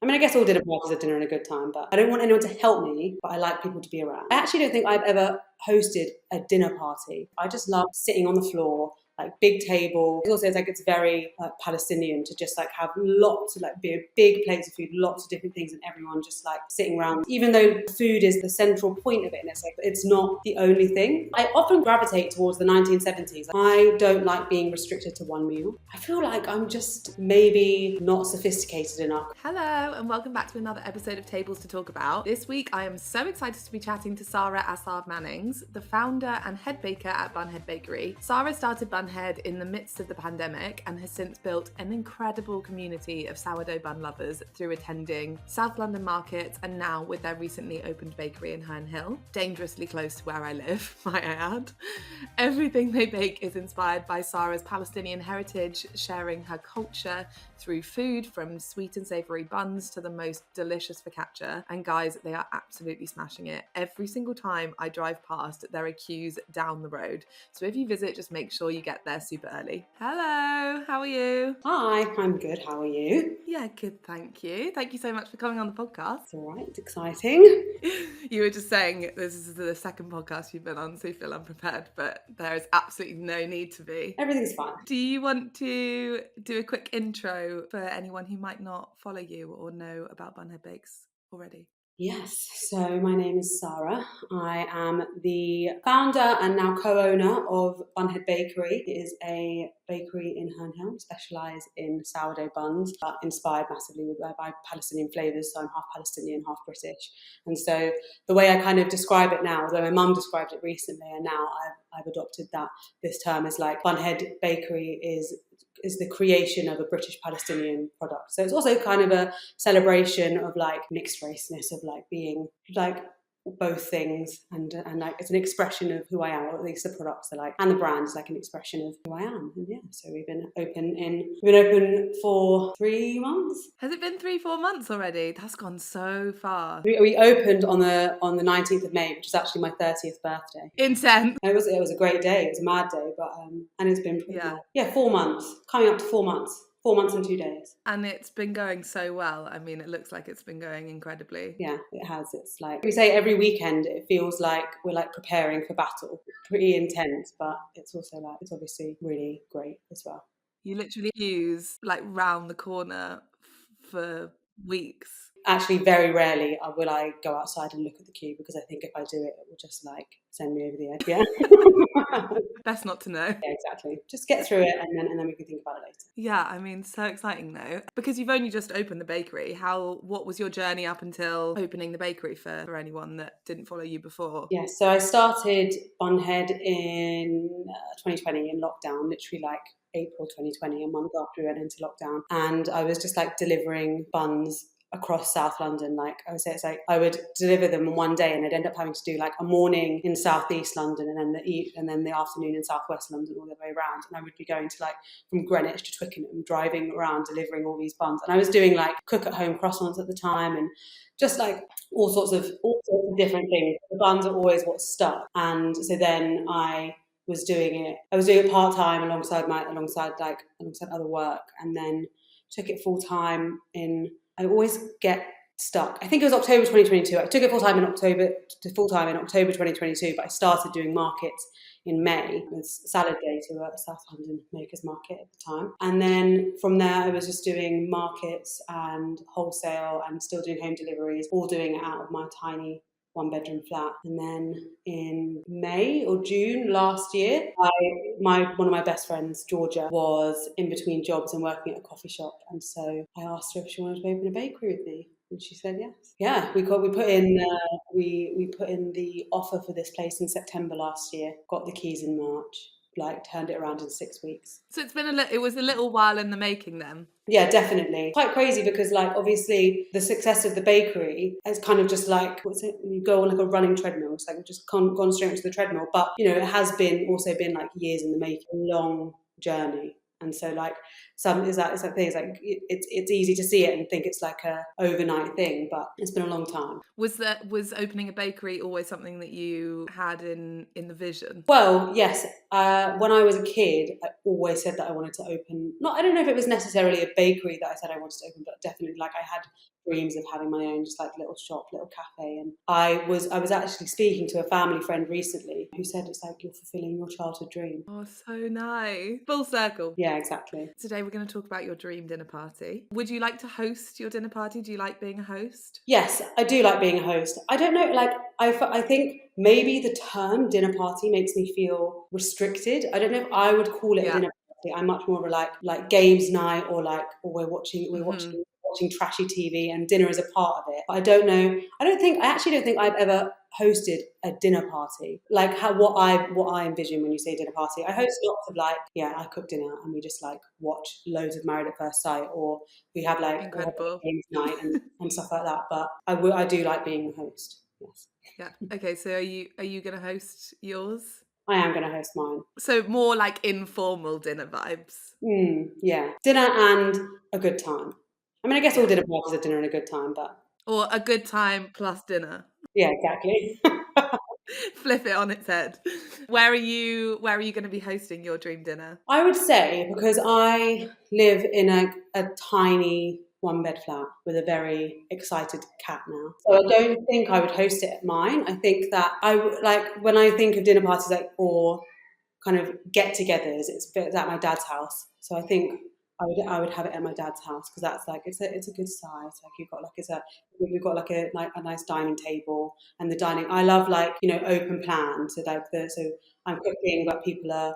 I mean, I guess all dinner parties are dinner and a good time, but I don't want anyone to help me, but I like people to be around. I actually don't think I've ever hosted a dinner party. I just love sitting on the floor, like big table. It also, it's very Palestinian to just like have lots of like big plates of food, lots of different things, and everyone just like sitting around. Even though food is the central point of it, and it's not the only thing. I often gravitate towards the 1970s. I don't like being restricted to one meal. I feel like I'm just maybe not sophisticated enough. Hello and welcome back to another episode of Tables to Talk About. This week I am so excited to be chatting to Sara Assad-Mannings, the founder and head baker at Bunhead Bakery. Sara started Bunhead in the midst of the pandemic and has since built an incredible community of sourdough bun lovers through attending South London markets and now with their recently opened bakery in Herne Hill, dangerously close to where I live, might I add. Everything they bake is inspired by Sara's Palestinian heritage, sharing her culture through food from sweet and savoury buns to the most delicious focaccia. And guys, they are absolutely smashing it. Every single time I drive past, there are queues down the road. So if you visit, just make sure you get there super early. Hello, how are you? Hi, I'm good. How are you? Yeah, good, thank you. Thank you so much for coming on the podcast. It's all right, it's exciting. You were just saying this is the second podcast you've been on, so you feel unprepared, but there is absolutely no need to be. Everything's fine. Do you want to do a quick intro for anyone who might not follow you or know about Bunhead Bakes already? Yes, so my name is Sara. I am the founder and now co-owner of Bunhead Bakery. It is a bakery in Herne Hill. We specialise in sourdough buns, but inspired massively by Palestinian flavours. So I'm half Palestinian, half British. And so the way I kind of describe it now, although my mum described it recently, and now I've adopted that this term, is like Bunhead Bakery is the creation of a British Palestinian product. So it's also kind of a celebration of like mixed raceness, of like being like both things, and like it's an expression of who I am, or at least the products are like, and the brand is like an expression of who I am. And yeah, so we've been open for 3 months. Has it been 3-4 months already? That's gone so far. We opened on the 19th of May, which is actually my 30th birthday. Intense. It was a great day. It was a mad day, but and it's been 4 months, coming up to 4 months. 4 months and 2 days. And it's been going so well. I mean, it looks like it's been going incredibly. Yeah, it has. It's like, we say every weekend, it feels like we're like preparing for battle. Pretty intense, but it's also like, it's obviously really great as well. You literally use like round the corner for weeks. Actually, very rarely will I go outside and look at the queue, because I think if I do it, it will just like send me over the edge. Yeah. Best not to know. Yeah, exactly. Just get through it and then we can think about it later. Yeah, I mean, so exciting though. Because you've only just opened the bakery. What was your journey up until opening the bakery for anyone that didn't follow you before? Yeah, so I started Bunhead in 2020 in lockdown, literally like April 2020, a month after we went into lockdown. And I was just like delivering buns across South London. Like I would say, it's like I would deliver them in one day, and I'd end up having to do like a morning in Southeast London and then the afternoon in Southwest London, all the way around. And I would be going to like from Greenwich to Twickenham, driving around delivering all these buns. And I was doing like cook at home croissants at the time, and just like all sorts of different things. The buns are always what stuck. And so then I was doing it part-time alongside other work, and then took it full-time I always get stuck. I think it was October 2022. I took it full-time in October 2022, but I started doing markets in May. It was salad day to a South London makers market at the time. And then from there, I was just doing markets and wholesale and still doing home deliveries, all doing it out of my tiny 1-bedroom flat. And then in May or June last year, one of my best friends, Georgia, was in between jobs and working at a coffee shop. And so I asked her if she wanted to open a bakery with me. And she said yes. Yeah, we put in the offer for this place in September last year, got the keys in March, like turned it around in 6 weeks. So it was a little while in the making then. Yeah, definitely. Quite crazy, because like obviously the success of the bakery is kind of just like, you go on like a running treadmill. It's like we've just gone straight into the treadmill. But you know, it has been like years in the making, a long journey. And so like it's that thing. It's like it's easy to see it and think it's like a overnight thing, but it's been a long time. Was opening a bakery always something that you had in the vision? Well, yes. When I was a kid, I always said that I wanted to open. I don't know if it was necessarily a bakery that I said I wanted to open, but definitely like I had dreams of having my own just like little shop, little cafe. And I was actually speaking to a family friend recently who said it's like you're fulfilling your childhood dream. Oh, so nice. Full circle. Yeah, exactly. Today we're going to talk about your dream dinner party. Would you like to host your dinner party? Do you like being a host? Yes, I do like being a host. I don't know, like I think maybe the term dinner party makes me feel restricted. I don't know if I would call it a dinner party. I'm much more of a like games night, or we're watching trashy TV and dinner is a part of it. But I don't know. I actually don't think I've ever hosted a dinner party like what I envision when you say dinner party. I host lots of I cook dinner and we just like watch loads of Married at First Sight, or we have Incredible games night and stuff like that. But I do like being the host. Yes. Yeah. Okay. So are you going to host yours? I am going to host mine. So more like informal dinner vibes. Yeah, dinner and a good time. I mean, I guess all dinner parties are dinner and a good time, but or a good time plus dinner. Yeah, exactly. Flip it on its head. Where are you going to be hosting your dream dinner? I would say, because I live in a tiny one-bed flat with a very excited cat now, so I don't think I would host it at mine. I think that when I think of dinner parties or kind of get-togethers, it's at my dad's house. So I think I would have it at my dad's house, because that's like it's a good size. Like we've got like a nice dining table, and the dining. I love open plan. So so I'm cooking, but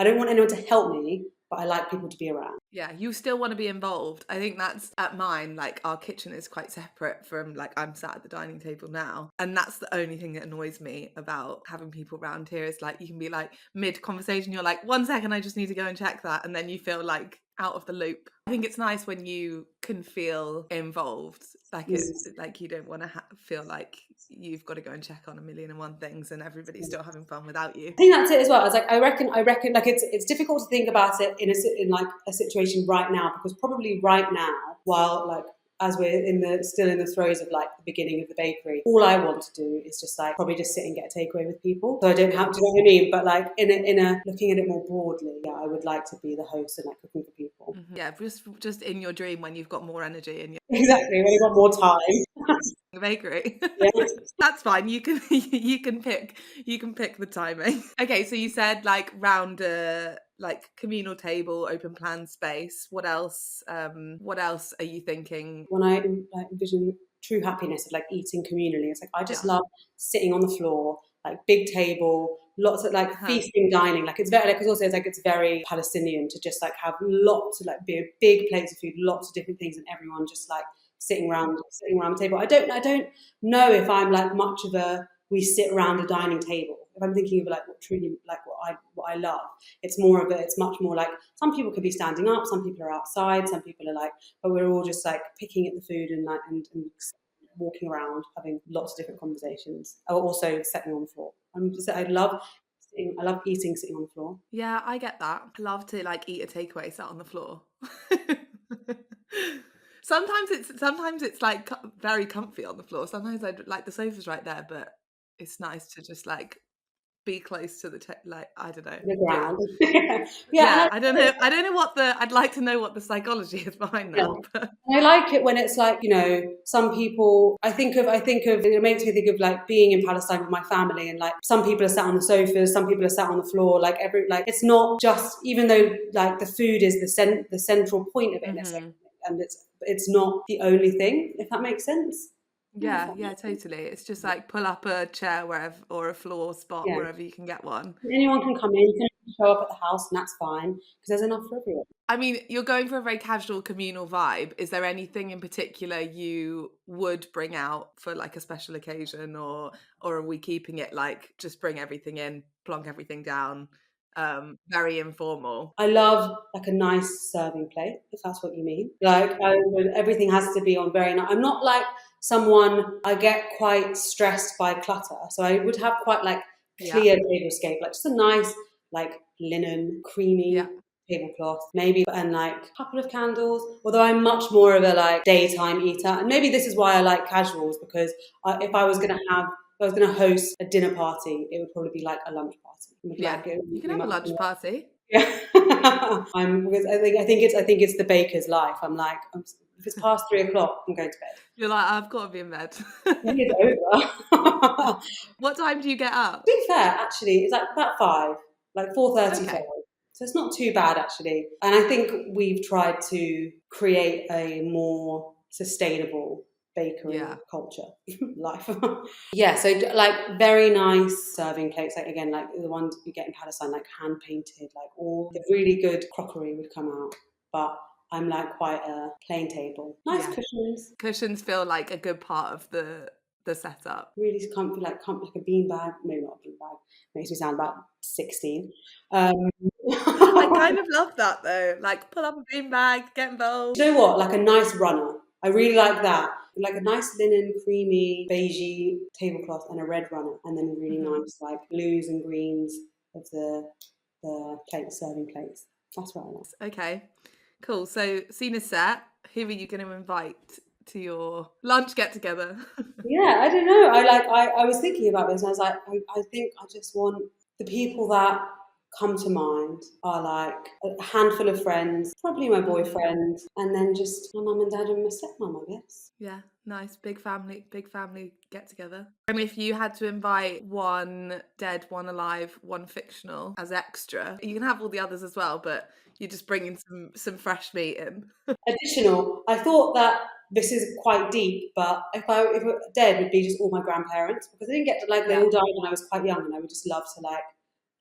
I don't want anyone to help me, but I like people to be around. Yeah, you still want to be involved. I think that's at mine. Like our kitchen is quite separate from I'm sat at the dining table now, and that's the only thing that annoys me about having people around here. Is like you can be like mid conversation, you're like 1 second, I just need to go and check that, and then you feel like out of the loop. I think it's nice when you can feel involved. It's like you don't want to feel like you've got to go and check on 1,000,001 things and everybody's still having fun without you. I think that's it as well. I reckon like it's difficult to think about it in a situation right now, because probably right now, while as we're still in the throes of the beginning of the bakery, all I want to do is just probably just sit and get a takeaway with people. So I don't have to, you know what I mean? But in a looking at it more broadly, yeah, I would like to be the host and cooking for people. Mm-hmm. Yeah, just in your dream when you've got more energy and exactly when you've got more time. The bakery. Yeah. That's fine. You can pick the timing. Okay, so you said round a communal table, open plan space. What else are you thinking? When I envision true happiness of eating communally, it's I just love sitting on the floor, big table, lots of feasting, dining. It's very it's very Palestinian to just have lots of be a big plates of food, lots of different things, and everyone just sitting around the table. I don't know if I'm much of a we sit around a dining table. If I'm thinking of what truly what I love, it's much more some people could be standing up, some people are outside, some people are but we're all just picking at the food and walking around, having lots of different conversations. Also sitting on the floor. I love eating sitting on the floor. Yeah, I get that. I love to eat a takeaway sat on the floor. Sometimes it's very comfy on the floor. Sometimes I the sofa's right there, but it's nice to just be close to the I don't know. The ground. Yeah. I don't know I'd like to know what the psychology is behind that. Yeah. But I like it when it's some people. I think of it makes me think of being in Palestine with my family, and some people are sat on the sofas, some people are sat on the floor. It's not just, even though the food is the central point of it, mm-hmm. and it's not the only thing, if that makes sense. Yeah, totally. It's just pull up a chair wherever, or a floor spot wherever you can get one. Anyone can come in, show up at the house, and that's fine, because there's enough for everyone. I mean, you're going for a very casual communal vibe. Is there anything in particular you would bring out for a special occasion, or are we keeping it just bring everything in, plonk everything down? Very informal. I love a nice serving plate, if that's what you mean. Everything has to be on very nice. I'm not someone, I get quite stressed by clutter, so I would have quite clear tablescape, just a nice linen, creamy tablecloth, maybe, and like a couple of candles. Although I'm much more of a like daytime eater, and maybe this is why I like casuals, because if I was going to host a dinner party, it would probably be like a lunch party. Yeah, you can have a lunch party. Yeah, because I think it's the baker's life. I'm like, if it's past 3 o'clock, I'm going to bed. You're like, I've got to be in bed. It's over. What time do you get up? To be fair, actually, it's like about 5, like 4:30. Okay. So it's not too bad, actually. And I think we've tried to create a more sustainable bakery culture life. Yeah, so like very nice serving plates, like again, like the ones you get in Palestine, like hand painted, like all the really good crockery would come out. But I'm like quite a plain table. Nice cushions. Cushions feel like a good part of the setup. Really comfy, like a bean bag. Maybe not a bean bag. Makes me sound about 16. I kind of love that though. Like pull up a bean bag, get involved. Do you know what? Like a nice runner. I really like that. Like a nice linen, creamy, beigey tablecloth and a red runner, and then really nice like blues and greens of the plates, serving plates. That's what I like. Okay, cool. So scene is set. Who are you going to invite to your lunch get together? Yeah, I don't know. I was thinking about this and I was like, I think I just want the people that come to mind are like a handful of friends, probably my boyfriend, and then just my mum and dad and my stepmom, I guess. Yeah, nice. Big family get together. And if you had to invite one dead, one alive, one fictional as extra, you can have all the others as well, but you're just bringing some fresh meat in. Additional, I thought that this is quite deep, but if dead would be just all my grandparents, because I didn't get to they all died when I was quite young, and I would just love to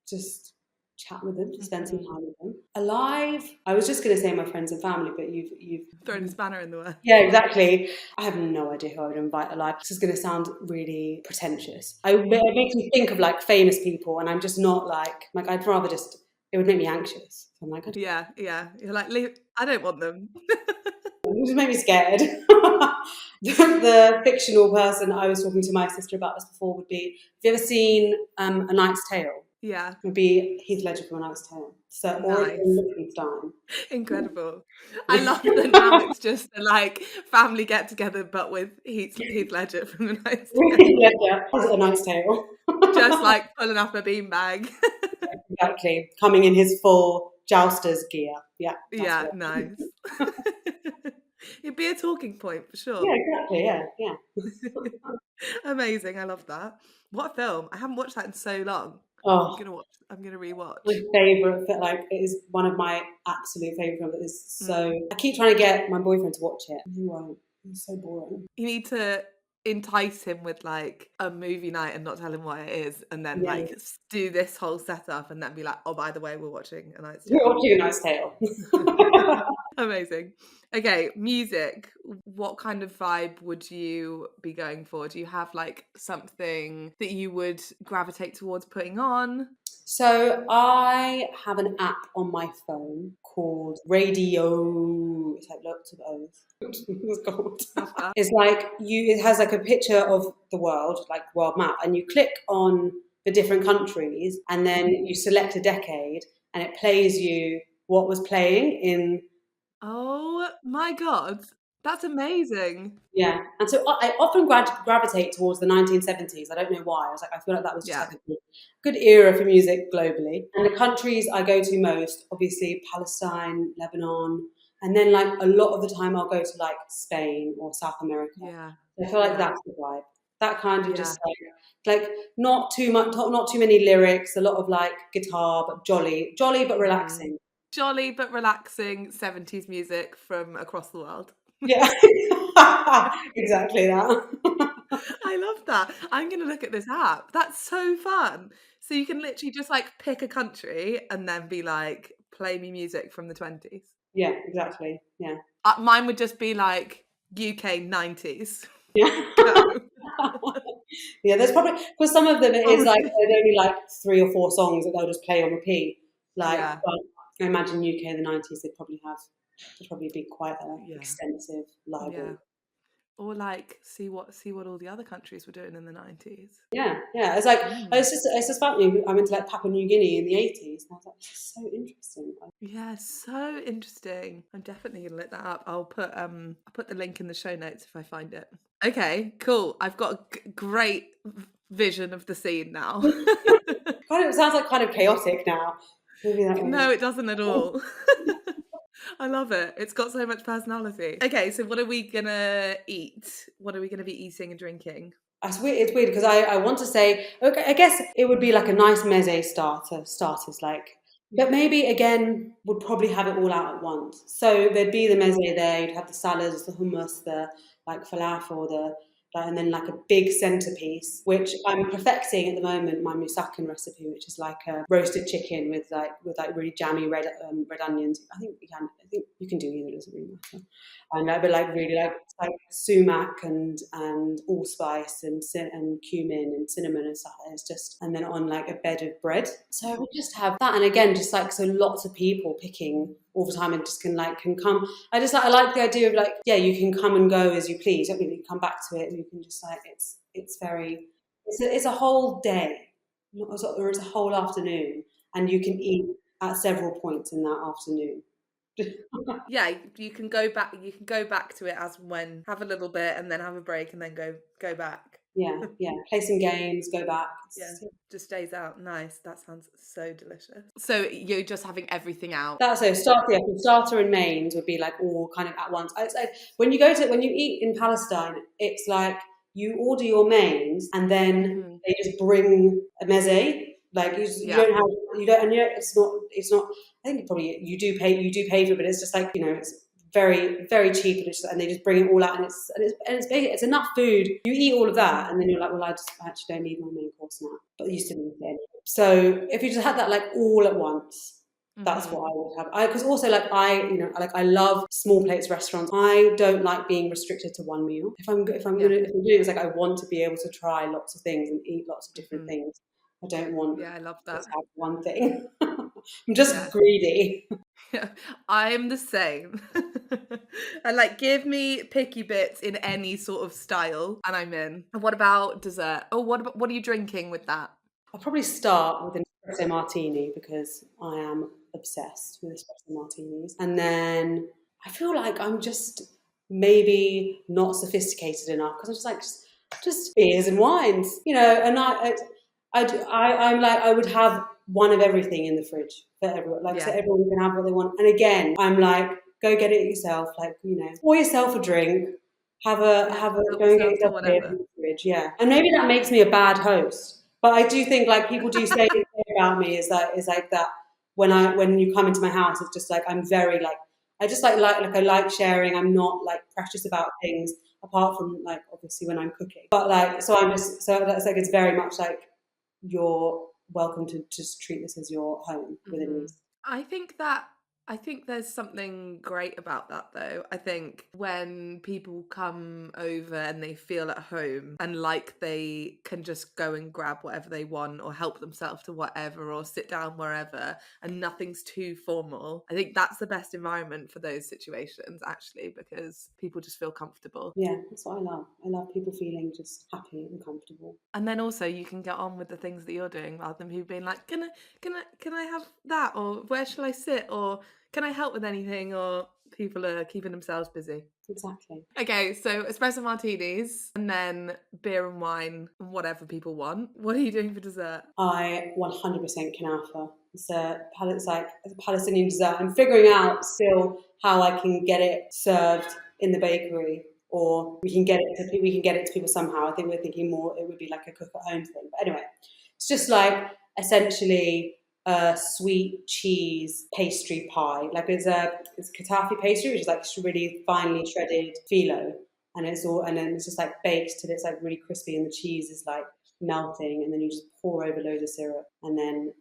just chat with them, spend some time with them. Alive, I was just going to say my friends and family, but you've thrown a spanner in the works. Yeah, exactly. I have no idea who I would invite alive. This is going to sound really pretentious. It makes me think of like famous people, and I'm just not like I'd rather just. It would make me anxious. So I'm like, yeah. You're like, I don't want them. It just made me scared. The fictional person I was talking to my sister about this before would be, have you ever seen A Knight's Tale? Yeah. It would be Heath Ledger from A Knight's Tale. So, or Liechtenstein. Incredible. I love that now it's just a like family get together, but with Heath Ledger from A Knight's Tale. Heath Ledger as A Knight's Tale. Just like pulling up a beanbag. Exactly. Coming in his full jouster's gear. Yeah. Yeah, nice. It'd be a talking point for sure. Yeah, exactly. Yeah. Amazing. I love that. What a film. I haven't watched that in so long. Oh, I'm gonna rewatch. My favourite, like it is one of my absolute favourite films. It's so I keep trying to get my boyfriend to watch it. He won't. It's so boring. You need to entice him with like a movie night and not tell him what it is, and then like do this whole setup and then be like, oh, by the way, we're watching A Knight's Tale. We're watching A Knight's Tale. Amazing. Okay, music. What kind of vibe would you be going for? Do you have like something that you would gravitate towards putting on? So I have an app on my phone called Radio. It's like lots of O's. It's called. It's like it has like a picture of the world, like world map, and you click on the different countries, and then you select a decade, and it plays you what was playing in. Oh my God, that's amazing. Yeah, and so I often gravitate towards the 1970s. I don't know why. I feel like that was just like a good era for music globally. And the countries I go to most, obviously Palestine, Lebanon, and then like a lot of the time I'll go to like Spain or South America. Yeah, I feel like that's the vibe. That kind of just like not too much, not too many lyrics. A lot of like guitar, but jolly but relaxing. Jolly but relaxing 70s music from across the world. Yeah, exactly that. I love that. I'm going to look at this app. That's so fun. So you can literally just like pick a country and then be like, play me music from the 20s. Yeah, exactly. Yeah. Mine would just be like UK 90s. Yeah. Yeah, there's probably, because some of them it is like there's only like 3 or 4 songs that they'll just play on repeat. Like, but I imagine UK in the 90s, they'd probably be quite an extensive library. Or like see what all the other countries were doing in the 90s. Yeah. It's like it's just about me. I went to like Papua New Guinea in the 80s, and I was like, this is so interesting. Yeah, so interesting. I'm definitely gonna look that up. I'll put the link in the show notes if I find it. Okay, cool. I've got a great vision of the scene now. It sounds like kind of chaotic now. Maybe that No, it doesn't at all. I love it. It's got so much personality. Okay, so what are we gonna eat? What are we gonna be eating and drinking? It's weird because I want to say, okay, I guess it would be like a nice meze starters like, but maybe again would probably have it all out at once. So there'd be the meze there, you'd have the salads, the hummus, the like falafel, and then like a big centerpiece, which I'm perfecting at the moment, my moussaka recipe, which is like a roasted chicken with really jammy red onions. I think you can do either, it doesn't really matter. And but like really like sumac and allspice and cumin and cinnamon and stuff. And it's just, and then on like a bed of bread. So we just have that, and again, just like so lots of people picking all the time and just can come. I like the idea of like, yeah, you can come and go as you please. I mean, you can come back to it and you can just like it's a whole day, or it's a whole afternoon, and you can eat at several points in that afternoon. Yeah, you can go back to it as and when, have a little bit and then have a break and then go back. Yeah, play some games, go back. Yeah, just days out. Nice. That sounds so delicious. So you're just having everything out. That's so starter and mains would be like all kind of at once. It's like when you eat in Palestine, it's like you order your mains and then they just bring a meze. Like you don't, and it's not. I think probably you do pay for it, but it's just like, it's very, very cheap, and they just bring it all out, and it's enough food. You eat all of that, and then you're like, well, I actually don't need my main course now, but you still need it. So if you just had that like all at once, that's what I would have. Because also I love small plates restaurants. I don't like being restricted to one meal. If I'm doing it, it's like I want to be able to try lots of things and eat lots of different things. I don't want I love that. to have one thing. I'm just greedy. Yeah, I'm the same. And like, give me picky bits in any sort of style and I'm in. And what about dessert? Oh, what are you drinking with that? I'll probably start with an espresso martini because I am obsessed with espresso martinis. And then I feel like I'm just maybe not sophisticated enough because I'm just like, just beers and wines, and I'm like, I would have one of everything in the fridge for everyone, so everyone can have what they want. And again, I'm like, go get it yourself, pour yourself a drink, go and get yourself a beer from the fridge, And maybe that makes me a bad host, but I do think like people do say about me is like that when you come into my house, it's just like I'm very like I just like I like sharing. I'm not like precious about things apart from like obviously when I'm cooking, but like so that's like it's very much like you're welcome to just treat this as your home within this. I think there's something great about that though. I think when people come over and they feel at home and like they can just go and grab whatever they want or help themselves to whatever or sit down wherever and nothing's too formal, I think that's the best environment for those situations actually, because people just feel comfortable. Yeah, that's what I love. I love people feeling just happy and comfortable. And then also you can get on with the things that you're doing rather than people being like, can I have that, or where shall I sit, or can I help with anything, or people are keeping themselves busy. Exactly. Okay, so espresso martinis and then beer and wine and whatever people want. What are you doing for dessert? I 100% kanafa. It's like a Palestinian dessert. I'm figuring out still how I can get it served in the bakery, or we can get it to people somehow. I think we're thinking more it would be like a cook at home thing. But anyway, it's just like essentially a sweet cheese pastry pie. Like it's katafi pastry, which is like really finely shredded phyllo, and then it's just like baked till it's like really crispy and the cheese is like melting, and then you just pour over loads of syrup and then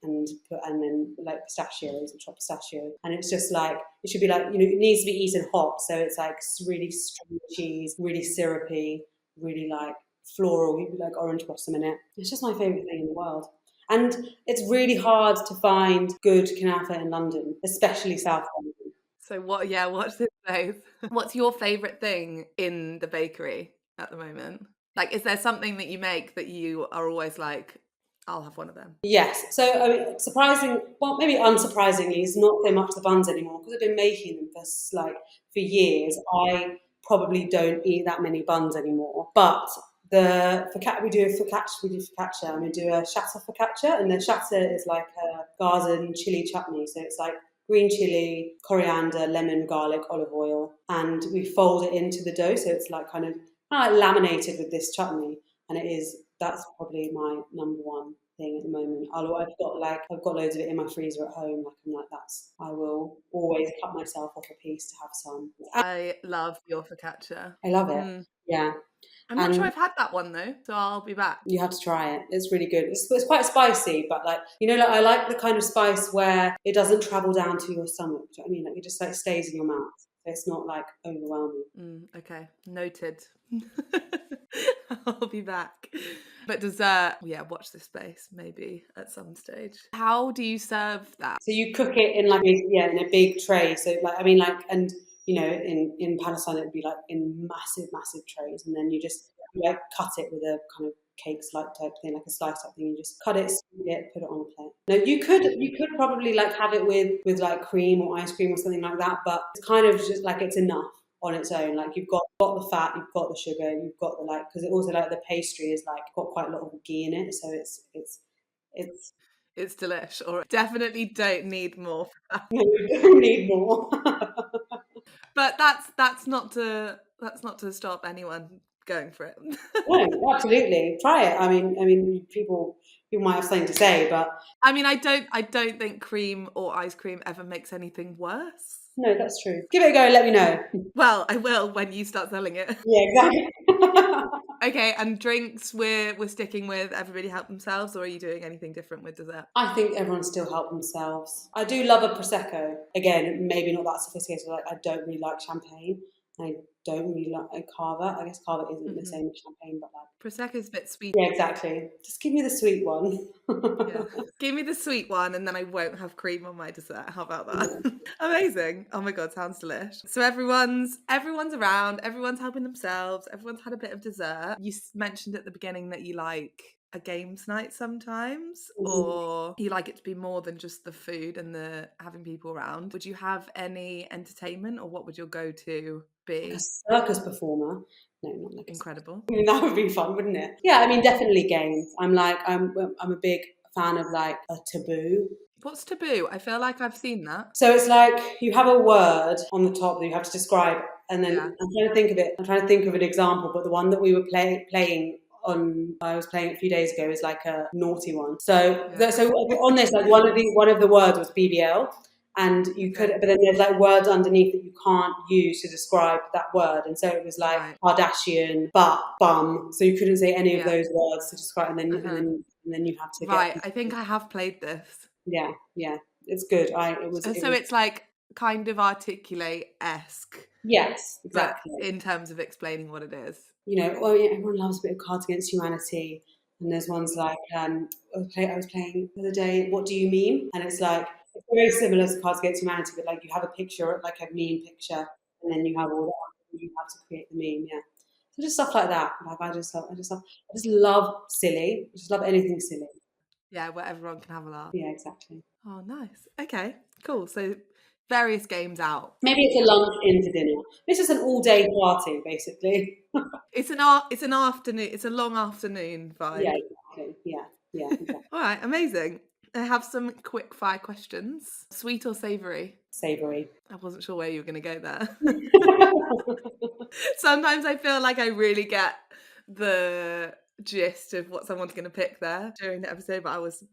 like pistachios, chopped pistachio, and it's just like it should be like, it needs to be eaten hot, so it's like really stringy cheese, really syrupy, really like floral, like orange blossom in it. It's just my favourite thing in the world. And it's really hard to find good kanafa in London, especially South London. So what? Yeah, watch this space. What's your favourite thing in the bakery at the moment? Like, is there something that you make that you are always like, I'll have one of them? Yes. So, I mean, maybe unsurprisingly, it's not so much the buns anymore because I've been making them for years. I probably don't eat that many buns anymore. But we do focaccia, and we do a shatter focaccia, and the shatter is like a garden chili chutney. So it's like green chili, coriander, lemon, garlic, olive oil, and we fold it into the dough. So it's like kind of laminated with this chutney, and that's probably my number one thing at the moment. I've got loads of it in my freezer at home. I will always cut myself off a piece to have some. I love your focaccia. I love it. Yeah. I'm not sure I've had that one though, so I'll be back. You have to try it. It's really good. It's quite spicy, but I like the kind of spice where it doesn't travel down to your stomach. Do you know what I mean? Like it just stays in your mouth. It's not overwhelming. Okay, noted. I'll be back. But dessert, watch this space maybe at some stage. How do you serve that? So you cook it in in a big tray. So in Palestine it'd be like in massive, massive trays, and then you just cut it with a kind of cake slice type thing, like a slice type thing. You just cut it, scoop it, put it on a plate. No, you could probably have it with like cream or ice cream or something like that, but it's kind of just it's enough on its own. Like you've got the fat, you've got the sugar, you've got the because it also the pastry is got quite a lot of ghee in it, so it's delish. Or definitely don't need more. No, you don't need more. But that's not to stop anyone going for it. No, absolutely, try it. I mean, people might have something to say, but I mean, I don't think cream or ice cream ever makes anything worse. No, that's true. Give it a go and let me know. Well, I will when you start selling it. Yeah, exactly. Okay, and drinks, we're sticking with everybody help themselves, or are you doing anything different with dessert? I think everyone still help themselves. I do love a Prosecco. Again, maybe not that sophisticated. I don't really like champagne. I don't really like Cava. I guess Cava isn't the same as champagne, but Prosecco's a bit sweet. Yeah, exactly. Just give me the sweet one. Yeah. Give me the sweet one, and then I won't have cream on my dessert. How about that? Yeah. Amazing. Oh my god, sounds delish. So everyone's around, everyone's helping themselves, everyone's had a bit of dessert. You mentioned at the beginning that you like a games night sometimes, or you like it to be more than just the food and the having people around. Would you have any entertainment, or what would your go-to be? A circus performer? No, not like incredible. I mean, that would be fun, wouldn't it? Yeah, I mean, definitely games. I'm a big fan of a taboo. What's taboo? I feel like I've seen that. So it's you have a word on the top that you have to describe, and then I'm trying to think of it. I'm trying to think of an example, but the one that we were playing I was playing a few days ago is a naughty one. So so on this, one of the words was BBL. And you could, but then there's words underneath that you can't use to describe that word. And so it was Kardashian, butt, bum. So you couldn't say any of those words to describe, and then you have to. Right, I think I have played this. Yeah, it's good. It's kind of articulate-esque. Yes, exactly. In terms of explaining what it is. Everyone loves a bit of Cards Against Humanity, and there's ones I was playing the other day. What do you mean? And it's it's very similar to Cards Against Humanity, but you have a picture, a meme picture, and then you have all that. You have to create the meme, yeah. So just stuff like that. I just love silly. I just love anything silly. Yeah, where everyone can have a laugh. Yeah, exactly. Oh, nice. Okay, cool. So various games out. Maybe it's a lunch into dinner. It's just an all-day party, basically. It's an afternoon. It's a long afternoon vibe. Yeah, exactly. Yeah, exactly. All right, amazing. I have some quick fire questions. Sweet or savoury? Savoury. I wasn't sure where you were going to go there. Sometimes I feel like I really get the gist of what someone's going to pick there during the episode, but I was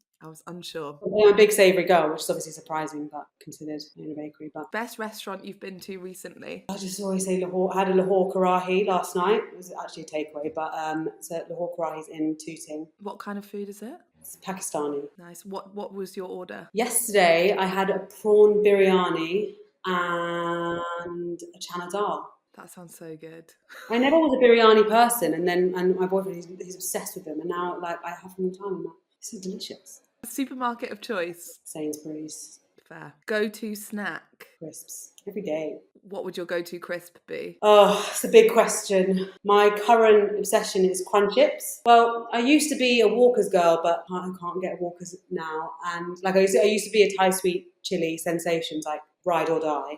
unsure. I'm a big savoury girl, which is obviously surprising, but considered in a bakery. But best restaurant you've been to recently? I just always say Lahore. I had a Lahore Karahi last night. It was actually a takeaway, but so Lahore Karahi's in Tooting. What kind of food is it? It's Pakistani. Nice. What was your order? Yesterday I had a prawn biryani and a chana dal. That sounds so good. I never was a biryani person, and my boyfriend, he's obsessed with them, and now I have them all the time. It's so delicious. Supermarket of choice? Sainsbury's. Fair. Go-to snack. Crisps every day. What would your go-to crisp be? Oh, it's a big question. My current obsession is crunch chips. Well, I used to be a Walker's girl, but I can't get Walker's now. And like I used to be a Thai sweet chili sensations, like ride or die,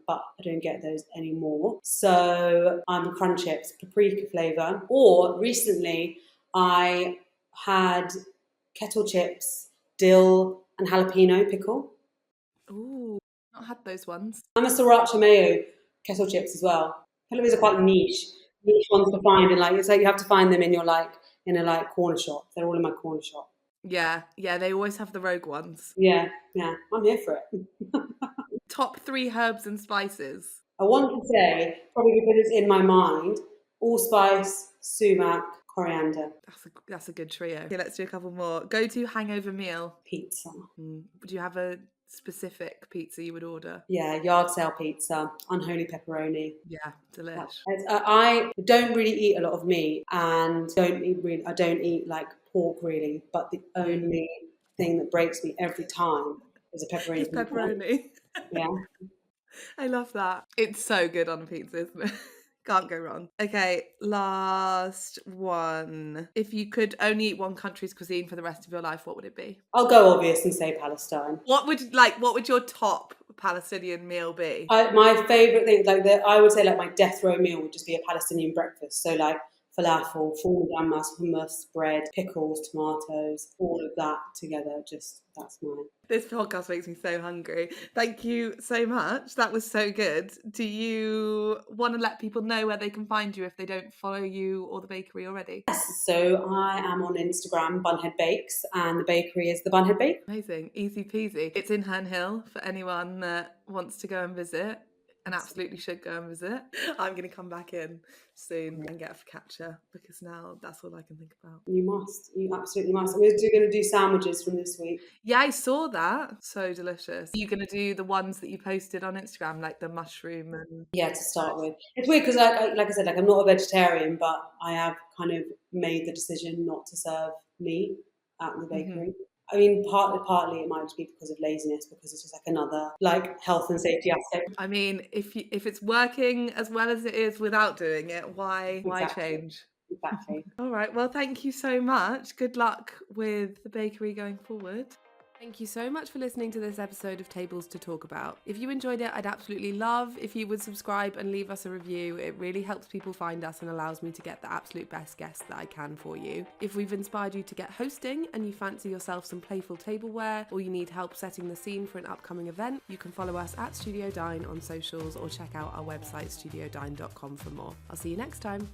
but I don't get those anymore. So I'm crunch chips, paprika flavour. Or recently I had kettle chips, dill and jalapeno pickle. Ooh, not had those ones. I'm a sriracha mayo kettle chips as well. Those are quite niche ones to find, and like it's like you have to find them in a corner shop. They're all in my corner shop. Yeah, they always have the rogue ones. Yeah, I'm here for it. Top 3 herbs and spices. I want to say, probably because it's in my mind, allspice, sumac, coriander. That's a good trio. Okay, let's do a couple more. Go-to hangover meal. Pizza. Would you have a specific pizza you would order? Yeah, yard sale pizza, unholy pepperoni. Yeah, delish. I don't really eat a lot of meat, and I don't eat like pork really, but the only thing that breaks me every time is a pepperoni. It's pepperoni. Yeah. I love that. It's so good on a pizza, isn't it? Can't go wrong. Okay, last one. If you could only eat one country's cuisine for the rest of your life, what would it be? I'll go obvious and say Palestine. What would your top Palestinian meal be? My favourite thing, I would say like my death row meal would just be a Palestinian breakfast. So like falafel, hummus, bread, pickles, tomatoes, all of that together. That's mine. This podcast makes me so hungry. Thank you so much. That was so good. Do you want to let people know where they can find you if they don't follow you or the bakery already? Yes, so I am on Instagram, Bunhead Bakes, and the bakery is the Bunhead Bakery. Amazing. Easy peasy. It's in Herne Hill for anyone that wants to go and visit. And absolutely should go and visit. I'm going to come back in soon and get a focaccia because now that's all I can think about. You must. You absolutely must. We're going to do sandwiches from this week. Yeah, I saw that. So delicious. Are you going to do the ones that you posted on Instagram, like the mushroom and... Yeah, to start with. It's weird because, like I said, I'm not a vegetarian, but I have kind of made the decision not to serve meat at the bakery. Mm-hmm. I mean, partly it might just be because of laziness, because it's just like another health and safety aspect. I mean, if it's working as well as it is without doing it, why change? Exactly. All right. Well, thank you so much. Good luck with the bakery going forward. Thank you so much for listening to this episode of Tables to Talk About. If you enjoyed it, I'd absolutely love if you would subscribe and leave us a review. It really helps people find us and allows me to get the absolute best guests that I can for you. If we've inspired you to get hosting and you fancy yourself some playful tableware or you need help setting the scene for an upcoming event, you can follow us at Studio Dine on socials or check out our website studiodine.com for more. I'll see you next time.